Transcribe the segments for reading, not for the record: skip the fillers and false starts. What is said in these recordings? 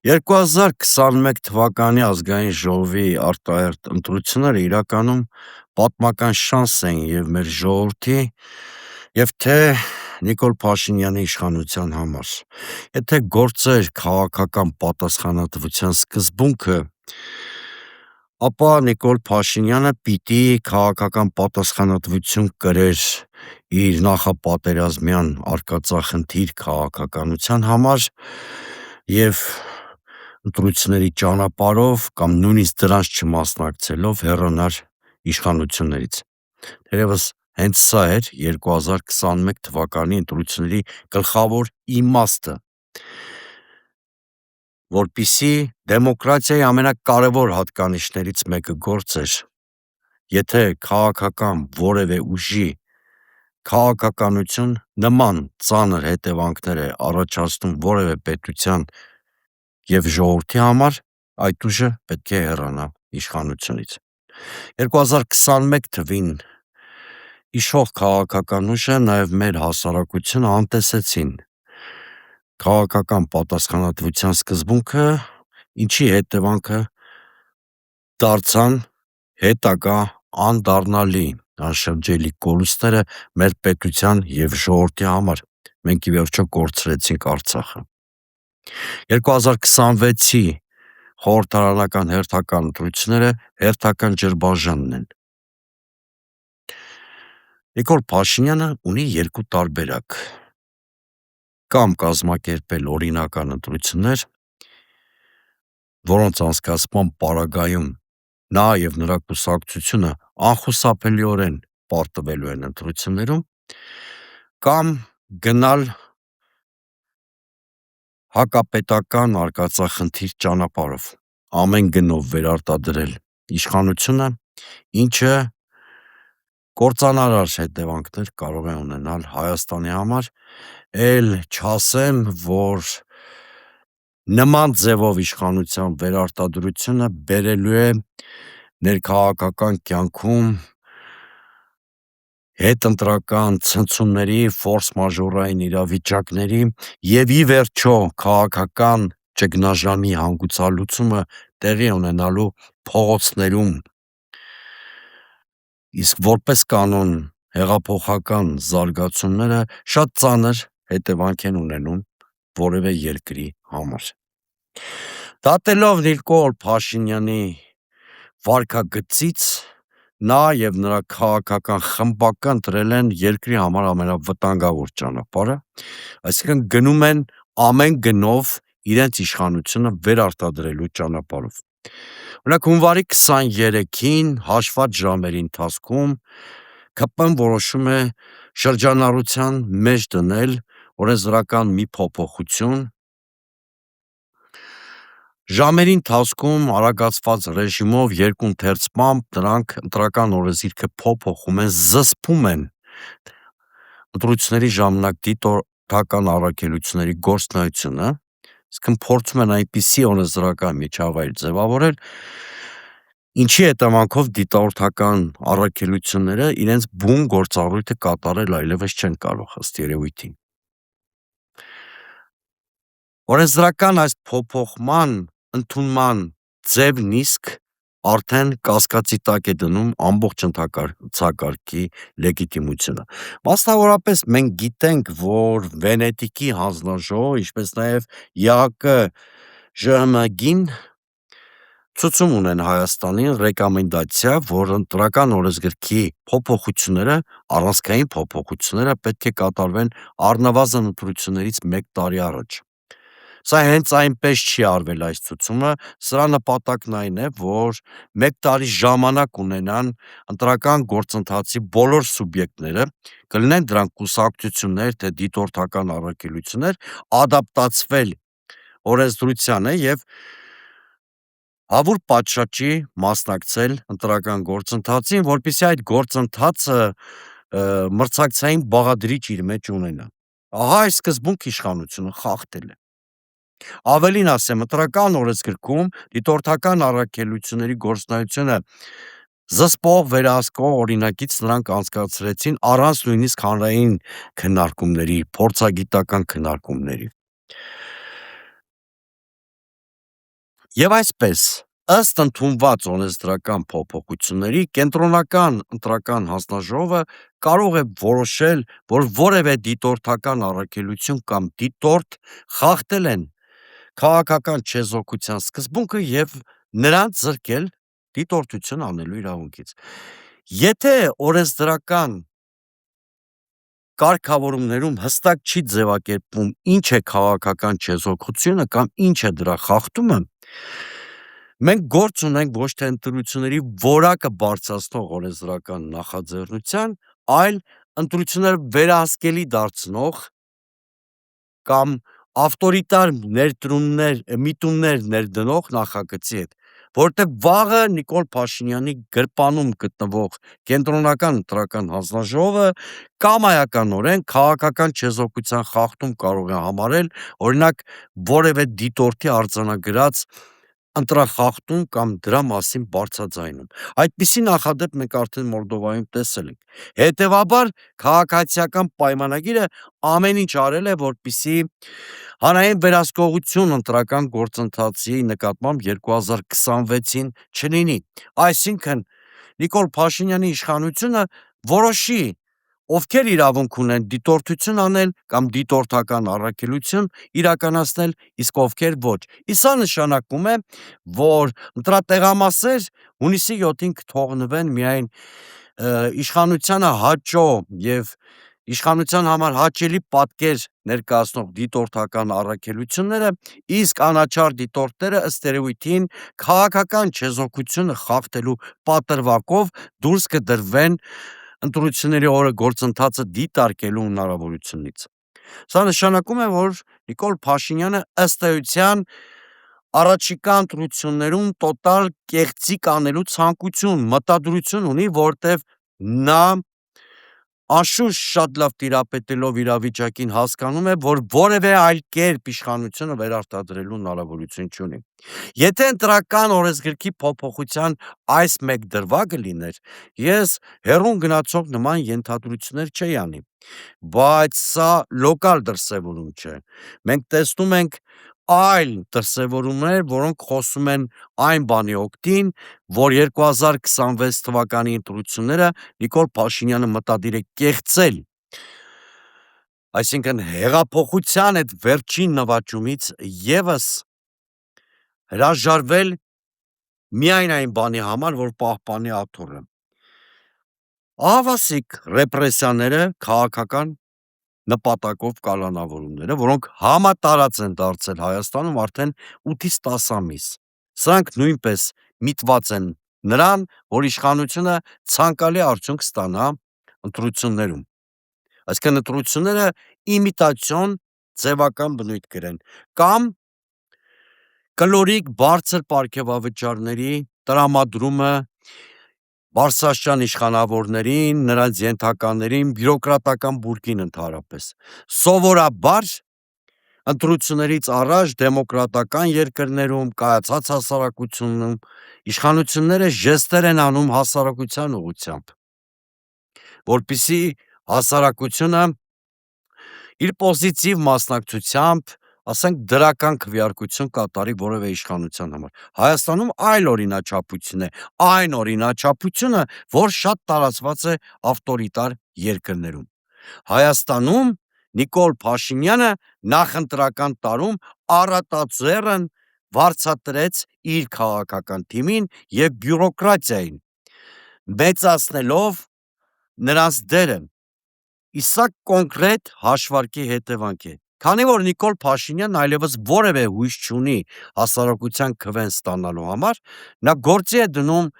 2021 թվականի ազգային ժողովի արտահերթ ընտրությունները իրականում պատմական շանս էին և մեր ժողովրդի, և թե Նիկոլ Փաշինյանի իշխանության համար: Եթե գործեր քաղաքական պատասխանատվության սկզբունքը, ապա Նիկոլ Փաշինյանը պիտի քաղաքական պատասխանատվություն կրեր իր նախապատերազմյան արկածախնդիր քաղաքականության համար և ընտրությունների ճանապարհով կամ նույնիսկ դրանց չմասնակցելով հեռանար իշխանություններից: Թերևս հենց սա էր 2021 թվականի ընտրությունների գլխավոր իմաստը, որպեսզի դեմոկրատիայի ամենակարևոր հատկանիշներից մեկը գործեր, եթե քաղաքական որևէ ուժի քաղաքականություն նման ծանր հետևանքներ է առաջացնում որևէ պետության և ժողովրդի համար, այդ ուժը պետք է հեռանա իշխանությունից: 2021 թվին իշխող քաղաքական ուժը, նաև մեր հասարակությունը անտեսեցին քաղաքական պատասխանատվության սկզբունքը, ինչի հետևանքը դարձան հետագա անդառնալի անշրջելի կորուստները մեր պետության և ժողովրդի համար: Մենք ի վերջո կորցրեցինք Արցախը: 2026-ի խորհրդարանական հերթական ընտրությունները հերթական ջրբաժանն են: Նիկոլ Փաշինյանը ունի երկու տարբերակ: Կամ կազմակերպել օրինական ընտրություններ, որոնց անցկացման պարագայում նա և նրա կուսակցությունը անխուսափելիորեն պարտվելու են ընտրություններում, կամ գնալ հակապետական արկածախնդիր ճանապարհով, ամեն գնով վերարտադրել իշխանությունը, ինչը կործանարար հետևանքներ կարող է ունենալ Հայաստանի համար, էլ չասեմ, որ նման ձևով իշխանության վերարտադրությունը բերելու է ներքաղաքական կյանքում հետընտրական ցնցումների, ֆորսմաժորային իրավիճակների և ի վերջո քաղաքական ճգնաժամի հանգուցալուծումը տեղի ունենալու փողոցներում, իսկ որպես կանոն հեղափոխական զարգացումները շատ ծանր հետևանք են ունենում որևէ երկրի համար: Դատելով Նիկոլ Փաշինյանի վարքագծից, նա և նրա քաղաքական խմբակը ընտրել են երկրի համար ամենավտանգավոր ճանապարհը, այսինքն գնում են ամեն գնով իրենց իշխանությունը վերարտադրելու ճանապարհով: Օրինակ հունվարի 23-ին հաշված ժամերի ընթացքում ՔՊ-ն որոշում է շրջանառության մեջ դնել օրենսդրական մի փոփոխություն, ժամերի ընթացքում արագացված ռեժիմով երկու ընթերցմամբ նրանք ընտրական օրենսգիրքը փոփոխում են, զսպում են ընտրությունների ժամանակ դիտորդական առաքելությունների գործունեությունը, այսինքն փորձում են այնպիսի օրենսդրական միջավայր ձևավորել, ինչի հետևանքով դիտորդական առաքելությունները իրենց բուն գործառույթը կատարել այլևս չեն կարող ըստ երևույթին: Օրենսդրական այս փոփոխման ընդունման ձևն իսկ արդեն կասկածի տակ է դնում ամբողջ ընթացակարգի լեգիտիմությունը: Մասնավորապես մենք գիտենք, որ Վենետիկի հանձնաժողովը, ինչպես նաև ԵԱԿ-ԺՀՄԳ-ին ցուցում ունեն Հայաստանին ռեկոմենդացիա, որ ընտրական օրենսգրքի փոփոխությունները, առանցքային փոփոխությունները պետք է կատարվեն առնվազն ընտրություններից մեկ տարի առաջ: Սա հենց այնպես չի արվել այս ցուցումը, սրա նպատակն այն է, որ մեկ տարի ժամանակ ունենան ընտրական գործընթացի բոլոր սուբյեկտները, կլինեն դրանք կուսակցություններ, թե դիտորդական առաքելություններ, ադապտացվել օրենսդրությանը և հավուր պատշաճի մասնակցել ընտրական գործընթացին, որպեսզի այդ գործընթացը մրցակցային բաղադրիչ իր մեջ ունենա: Ահա այս սկզբունքը իշխանությունը խախտել է: Ավելին ասեմ, ընտրական օրենսգրքում դիտորդական առաքելությունների գործունեությունը զսպող, վերահսկող օրինակից նրանք անցկացրեցին առանց նույնիսկ հանրային քննարկումների, փորձագիտական քննարկումների: Եվ այսպես, ըստ ընդունված օրենսդրական փոփոխությունների, կենտրոնական ընտրական հանձնաժողովը կարող է որոշել, որ որևէ դիտորդական առաքելություն կամ դիտորդ խախտել են քաղաքական չեզոքության սկզբունքը և նրան զրկել դիտորդություն անելու իրավունքից։ Եթե օրենսդրական կարգավորումներում հստակ չի ձևակերպվում ինչ է քաղաքական չեզոքությունը կամ ինչ է դրա խախտումը, մենք գործ ունենք ոչ թե ընտրությունների որակը բարձրացնող օրենսդրական նախաձեռնության, այլ ընտրությունները վերահսկելի դարձնող կամ ավտորիտար միտումներ ներդնող նախագծի հետ, որովհետև վաղը Նիկոլ Փաշինյանի գրպանում գտնվող կենտրոնական ընտրական հանձնաժողովը կամայականորեն քաղաքական չեզոքության խախտում կարող է համարել, օրինակ, որևէ դիտորդի արձանագրած ընտրախախտում կամ դրա մասին բարձրաձայնում։ Այդպիսի նախադեպ մենք արդեն Մոլդովայում տեսել ենք։ Հետևաբար, քաղաքացիական պայմանագիրը ամեն ինչ արել է, որպեսզի հանրային վերահսկողություն ընտրական գործընթացի նկատմամբ 2026-ին չլինի։ Այսինքն, Նիկոլ Փաշինյանի իշխանությունը որոշի, ովքեր իրավունք ունեն դիտորդություն անել կամ դիտորդական առաքելություն իրականացնել, իսկ ովքեր ոչ։ Իսկ սա նշանակում է, որ ընտրատեղամասեր հունիսի 7-ին կթողնվեն միայն իշխանությանը հաճո և իշխանության համար հաճելի պատկեր ներկայացնող դիտորդական առաքելությունները, իսկ անաչառ դիտորդները ըստ երևույթին քաղաքական չեզոքությունը խախտելու պատրվակով դուրս կդրվեն ընտրությունների օրը գործընթացը դիտարկելու հնարավորությունից։ Սա նշանակում է, որ Նիկոլ Փաշինյանը ըստ էության առաջիկա ընտրություններում տոտալ կեղծիք անելու ցանկություն, մտադրություն ունի, որովհետև նա անշուշտ շատ լավ տիրապետելով իրավիճակին հասկանում է, որ որևէ այլ կերպ իշխանությունը վերարտադրելու հնարավորություն չունի։ Եթե ընտրական օրենսգրքի փոփոխության այս մեկ դրվագը լիներ, ես հեռուն գնացող նման ենթադրություններ չէի անի, բայց սա լոկալ դրսևորում չէ։ Մենք տեսնում ենք այլ դրսևորումներ, որոնք խոսում են այն բանի օգտին, որ 2026 թվականի ընտրությունները Նիկոլ Փաշինյանը մտադիր է կեղծել, այսինքն հեղափոխության այդ վերջին նվաճումից ևս հրաժարվել միայն այն բանի համար, որ պահպանի աթոռը։ Ահավասիկ ռեպրեսիաները, քաղաքական նպատակով կալանավորումները, որոնք համատարած են դարձել Հայաստանում արդեն 8-ից 10 ամիս, սրանք նույնպես միտված են նրան, որ իշխանությունը ցանկալի արդյունք ստանա ընտրություններում, այսինքն ընտրությունները իմիտացիոն ձևական բնույթ կրեն, կամ կլորիկ բարձր պարգևավճարների տրամադրումը բարձրաստիճան իշխանավորներին, նրանց ենթականերին, բյուրոկրատական բուրգին ընդհանրապես։ Սովորաբար ընտրություններից առաջ դեմոկրատական երկրներում, կայացած հասարակությունում իշխանությունները ժեստեր են անում հասարակության ուղղությամբ, որպեսզի հասարակությունը իր պոզիտիվ մասնակցությամբ, ասենք, դրական քվեարկություն կատարի որևէ իշխանության համար։ Հայաստանում այլ օրինաչափություն է, այն օրինաչափությունը, որ շատ տարածված է ավտորիտար երկրներում։ Հայաստանում Նիկոլ Փաշինյանը նախընտրական տարում առատաձեռն վարձատրեց իր քաղաքական թիմին և բյուրոկրատիային, մեծացնելով նրանց դերը, իսկ սա կոնկրետ հաշվարկի հետևանք է։ Քանի որ Նիկոլ Փաշինյանն այլևս որևէ հույս չունի հասարակության քվեն ստանալու համար, նա գործի է դնում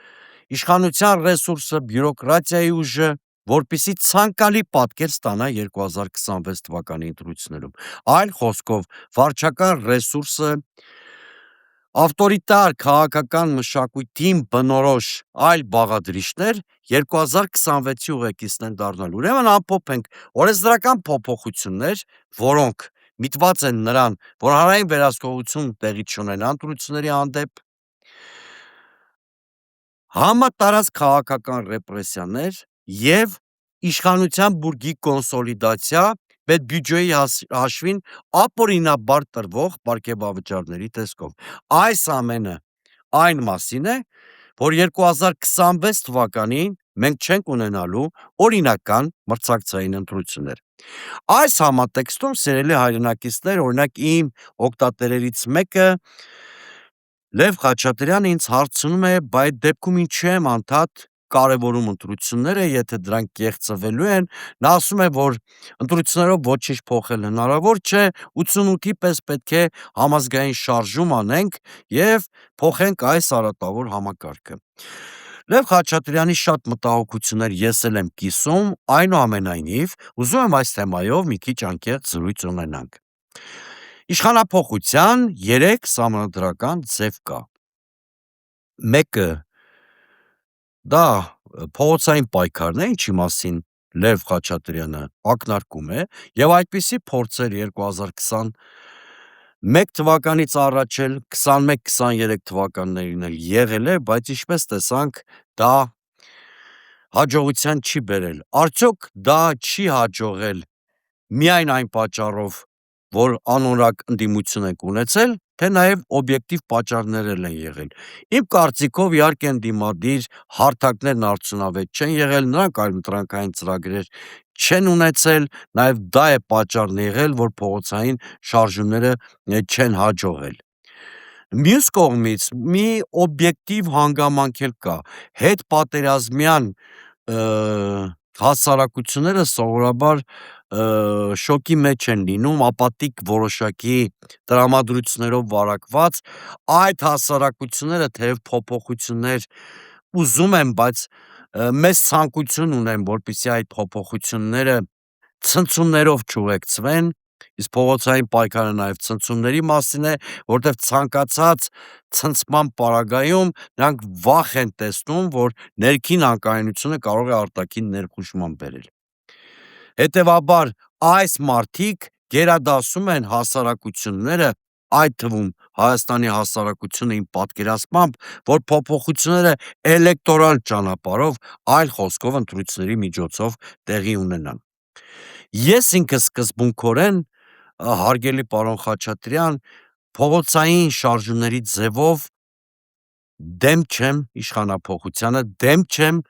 իշխանության ռեսուրսը, բյուրոկրատիայի ուժը, որպեսզի ցանկալի պատկեր ստանա 2026 թվականի ընտրություններում։ Այլ խոսքով, վարչական ռեսուրսը ավտորիտար քաղաքական մշակույթին բնորոշ այլ բաղադրիչներ 2026-ի ուղեկիցն են դառնալու։ Ուրեմն ամփոփենք, օրենսդրական փոփոխություններ, որոնք միտված են նրան, որ հանրային վերահսկողություն տեղի չունենա ընտրությունների հանդեպ, համատարած քաղաքական ռեպրեսիաներ և իշխանության բուրգի կոնսոլիդացիա պետբյուջեի հաշվին ապօրինաբար տրվող պարգևավճարների տեսքով։ Այս ամենը այն մասին է, որ 2026 թվականին մենք չենք ունենալու օրինական մրցակցային ընտրություններ։ Այս համատեքստում, սիրելի հայրենակիցներ, օրինակ իմ օգտատերերից մեկը Լև Խաչատրյանը ինձ հարցնում է, բա այդ դեպքում ինչի եմ անդադ կարևորում ընտրությունները, եթե դրանք կեղծվելու են, նա ասում է, որ ընտրություններով ոչինչ փոխել հնարավոր չէ, 88-ի պես պետք է համազգային շարժում անենք և փոխենք այս արատավոր համակարգը։ Լև Խաչատրյանի շատ մտահոգություններ ես էլ եմ կիսում, այնուամենայնիվ ուզում եմ այս թեմայով մի քիչ անկեղծ զրույց ունենանք։ Իշխանափոխության 3 սահմանադրական ձև կա։ Մեկը դա փողոցային պայքարն է, ինչի մասին Լև Խաչատրյանը ակնարկում է, և այդպիսի փորձեր 2021 թվականից առաջ էլ 21-23 թվականներին էլ եղել է, բայց ինչպես տեսանք, դա հաջողության չի բերել։ Արդյոք դա չի հաջողել միայն այն պատճառով, որ անորակ ընդդիմություն ենք ունեցել, թե նաև օբյեկտիվ պատճառներ էլ են եղել։ Իմ կարծիքով, իհարկե, ընդդիմադիր հարթակներն արդյունավետ չեն եղել, նրանք այլընտրանքային ծրագրեր չեն ունեցել, նաև դա է պատճառն եղել, որ փողոցային շարժումները չեն հաջողել։ Մյուս կողմից մի օբյեկտիվ հանգամանք էլ կա, հետպատերազմյան հասարակությունները սովորաբար շոկի մեջ են լինում, ապատիկ որոշակի տրամադրություններով վարակված, այդ հասարակությունները թեև փոփոխություններ ուզում են, բայց մեծ ցանկություն ունեն, որպեսզի այդ փոփոխությունները ցնցումներով չուղեկցվեն, իսկ փողոցային պայքարը նաև ցնցումների մասին է, որտեղ ցանկացած ցնցման պարագայում նրանք վախ են տեսնում, որ ներքին անկայունությունը կարող է արտաքին ներխուժման բերել։ Հետևաբար այս մարդիկ գերադասում են հասարակությունները, այդ թվում Հայաստանի հասարակությունը իմ պատկերացմամբ, որ փոփոխությունները էլեկտորալ ճանապարհով, այլ խոսքով ընտրությունների միջոցով տեղի ունենան։ Ես ինքս սկզբունքորեն, հարգելի պարոն Խաչատրյան, փողոցային շարժումների ձևով դեմ չեմ իշխանափոխությանը, դեմ չեմ,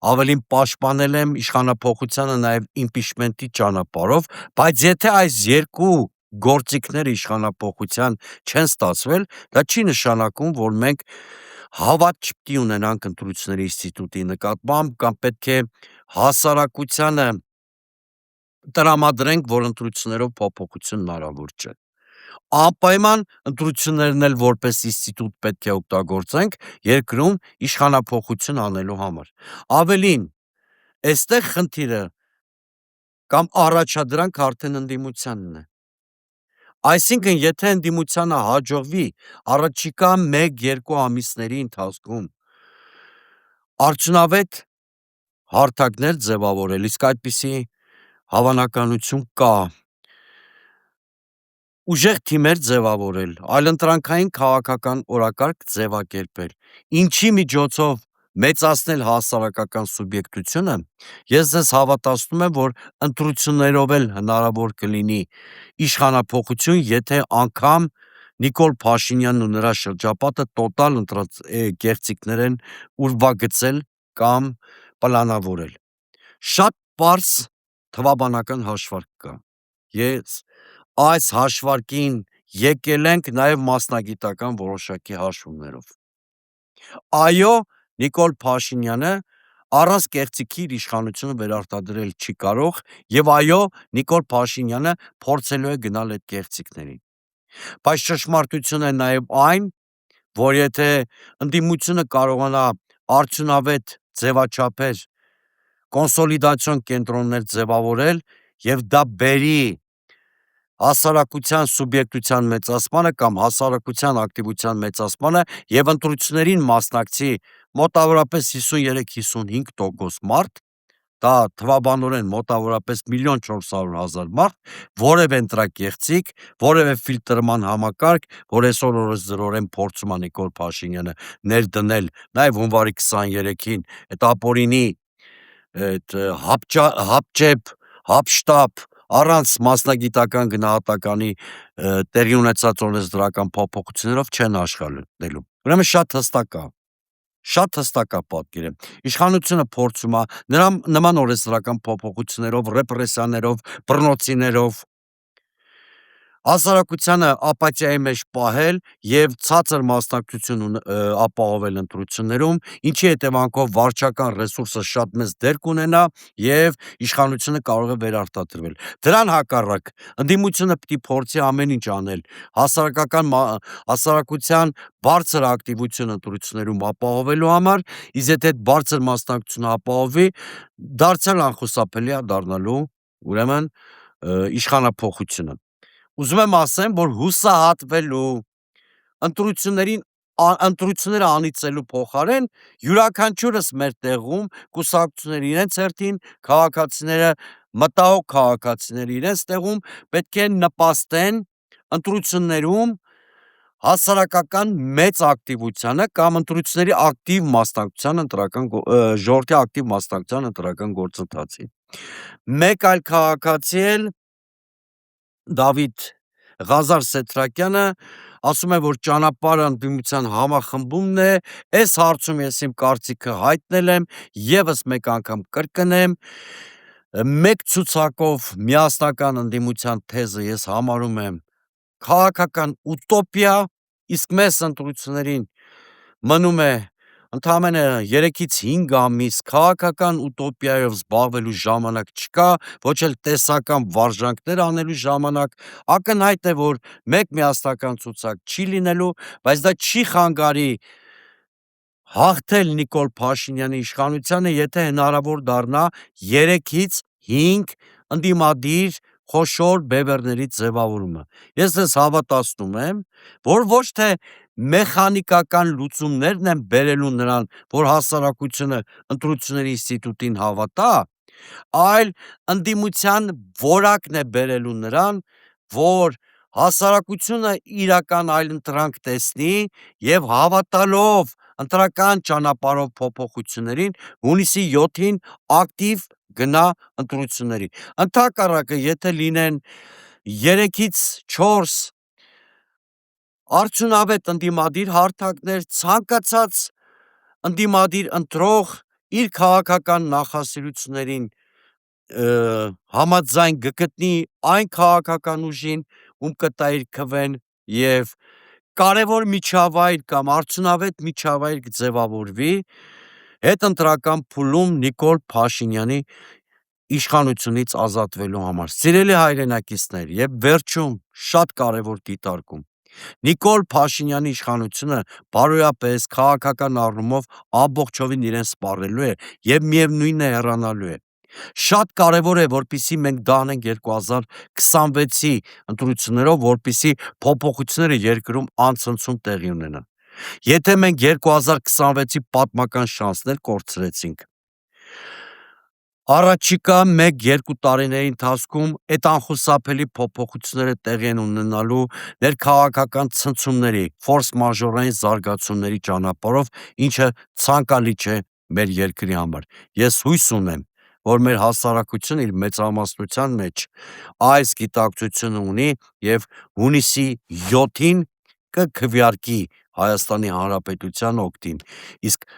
ավելին պաշտպանել եմ իշխանափոխությանը նաև իմպիչմենտի ճանապարհով, բայց եթե այս երկու գործիքները իշխանափոխության չեն ստացվել, դա չի նշանակում, որ մենք հավատ չպիտի ունենանք ընտրությունների ինստիտուտի նկատմամբ, կամ պետք է հասարակությանը տրամադրենք, որ ընտրություններով փոփոխություն հնարավոր չէ։ Անպայման ընտրություններն էլ որպես ինստիտուտ պետք է օգտագործենք երկրում իշխանափոխություն անելու համար։ Ավելին, այստեղ խնդիրը կամ առաջադրանք արդեն ընդդիմությանն է։ Այսինքն, եթե ընդդիմությանը հաջողվի առաջիկա 1-2 ամիսների ընթացքում արդյունավետ հարթակներ ձևավորել, իսկ այդպիսի հավանականություն կա, ուժեղ թիմեր ձևավորել, այլընտրանքային քաղաքական օրակարգ ձևակերպել, ինչի միջոցով մեծացնել հասարակական սուբյեկտությունը, ես ձեզ հավատացնում եմ, որ ընտրություններով էլ հնարավոր կլինի իշխանափոխություն, եթե անգամ Նիկոլ Փաշինյանն ու նրա շրջապատը տոտալ կեղծիքներ են ուրվագծել կամ պլանավորել։ Շատ պարզ թվաբանական հաշվարկ կա։ Ես այս հաշվարկին եկել ենք նաև մասնագիտական որոշակի հաշվումներով։ Այո, Նիկոլ Փաշինյանը առանց կեղծիքի իր իշխանությունը վերարտադրել չի կարող, և այո, Նիկոլ Փաշինյանը փորձելու է գնալ այդ կեղծիքներին։ Բայց ճշմարտությունն է նաև այն, որ եթե ընդդիմությունը կարողանա արդյունավետ ձևաչափեր, կոնսոլիդացիոն կենտրոններ ձևավորել և դա բերի հասարակության սուբյեկտության մեծացմանը կամ հասարակության ակտիվության մեծացմանը և ընտրություններին մասնակցի մոտավորապես 53-55% մարդ, դա թվաբանորեն մոտավորապես 1.400.000 մարդ, որևէ ընտրակեղծիք, որևէ ֆիլտրման համակարգ, որ այսօր օրենսդրորեն փորձում է Նիկոլ Փաշինյանը ներդնել, նաև հունվարի 23-ին այդ ապօրինի հապճեպ, հապշտապ առանց մասնագիտական գնահատականի տեղի ունեցած օրենսդրական փոփոխություններով չեն աշխատելու։ Ուրեմն շատ հստակ է պատկերը։ Իշխանությունը փորձում է նման օրենսդրական փոփոխություններով, ռեպրեսիաներով, բռնոցիներով հասարակությանը ապաթիայի մեջ պահել եւ ցածր մասնակցություն ապահովել ընտրություններում, ինչի հետևանքով վարչական ռեսուրսը շատ մեծ դեր կունենա եւ իշխանությունը կարող է վերարտադրվել։ Դրան հակառակ, ընդդիմությունը պիտի փորձի ամեն ինչ անել հասարակության բարձր ակտիվություն ընտրություններում ապահովելու համար, իսկ եթե այդ բարձր մասնակցությունը ապահովի, դարձյալ անխուսափելի է դառնալու ուրեմն իշխանափոխությունը։ Ուզում եմ ասեմ, որ հուսահատվելու ընտրությունները անիծելու փոխարեն յուրաքանչյուրս մեր տեղում կուսակցությունները իրենց հերթին, մտահոգ քաղաքացիները իրենց տեղում պետք է նպաստեն ընտրություններում հասարակական մեծ ակտիվությանը կամ ընտրությունների ակտիվ մասնակցության ժողովրդի ակտիվ մասնակցության ընտրական գործընթացին։ Մեկ այլ քաղաքացի էլ Դավիթ Ղազար Սեթրակյանը ասում է, որ ճանապարհը ընդդիմության համախմբումն է, այս հարցում ես իմ կարծիքը հայտնել եմ, եւս մեկ անգամ կրկնեմ, մեկ ցուցակով միասնական ընդդիմության թեզը ես համարում եմ քաղաքական ուտոպիա, իսկ մեզ ընտրություններին մնում է ընդամենը 3-ից 5 ամիս, քաղաքական ուտոպիայով զբաղվելու ժամանակ չկա, ոչ էլ տեսական վարժանքներ անելու ժամանակ, ակնհայտ է, որ մեկ միասնական ցուցակ չի լինելու, բայց դա չի խանգարի հաղթել Նիկոլ Փաշինյանի իշխանությանը, եթե հնարավոր դառնա 3-ից 5 ընդդիմադիր խոշոր բևեռների ձևավորումը։ Ես ձեզ հավատացնում եմ, որ ոչ թե մեխանիկական լուծումներն են բերելու նրան, որ հասարակությունը ընտրությունների ինստիտուտին հավատա, այլ ընդդիմության որակն է բերելու նրան, որ հասարակությունը իրական այլընտրանք տեսնի եւ հավատալով ընտրական ճանապարհով փոփոխություններին հունիսի 7-ին ակտիվ գնա ընտրությունների։ Ընդհակառակը, եթե լինեն 3-ից 4 արդյունավետ ընդդիմադիր հարթակներ, ցանկացած ընդդիմադիր ընտրող իր քաղաքական նախասիրություններին համաձայն կգտնի այն քաղաքական ուժին, ում կտա իր քվեն եւ կարևոր միջավայր կամ արդյունավետ միջավայր կձևավորվի հետընտրական փուլում Նիկոլ Փաշինյանի իշխանությունից ազատվելու համար։ Սիրելի հայրենակիցներ, եւ վերջում շատ կարևոր դիտարկում։ Նիկոլ Փաշինյանի իշխանությունը բարոյապես քաղաքական առումով ամբողջովին իրեն սպառելու է եւ միևնույնն է հեռանալու է։ Շատ կարևոր է, որպեսզի մենք դա անենք 2026-ի ընտրություններով, որպեսզի փոփոխությունները երկրում անցնցում տեղի ունենան։ Եթե մենք 2026-ի պատմական շանսներ կորցրեցինք, առաջիկա 1-2 տարիների ընթացքում այդ անխուսափելի փոփոխությունները տեղի են ունենալու ներքաղաքական ցնցումների, ֆորս մաժորային զարգացումների ճանապարհով, ինչը ցանկալի չէ մեր երկրի համար։ Ես հույս ունեմ, որ մեր հասարակությունը իր մեծամասնության մեջ այս գիտակցությունը ունի եւ հունիսի 7-ին կքվեարկի Հայաստանի Հանրապետության օգտին, իսկ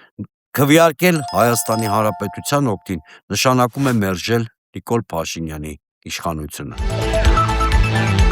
քվեարկել Հայաստանի Հանրապետության օգտին նշանակում է մերժել Նիկոլ Փաշինյանի իշխանությունը։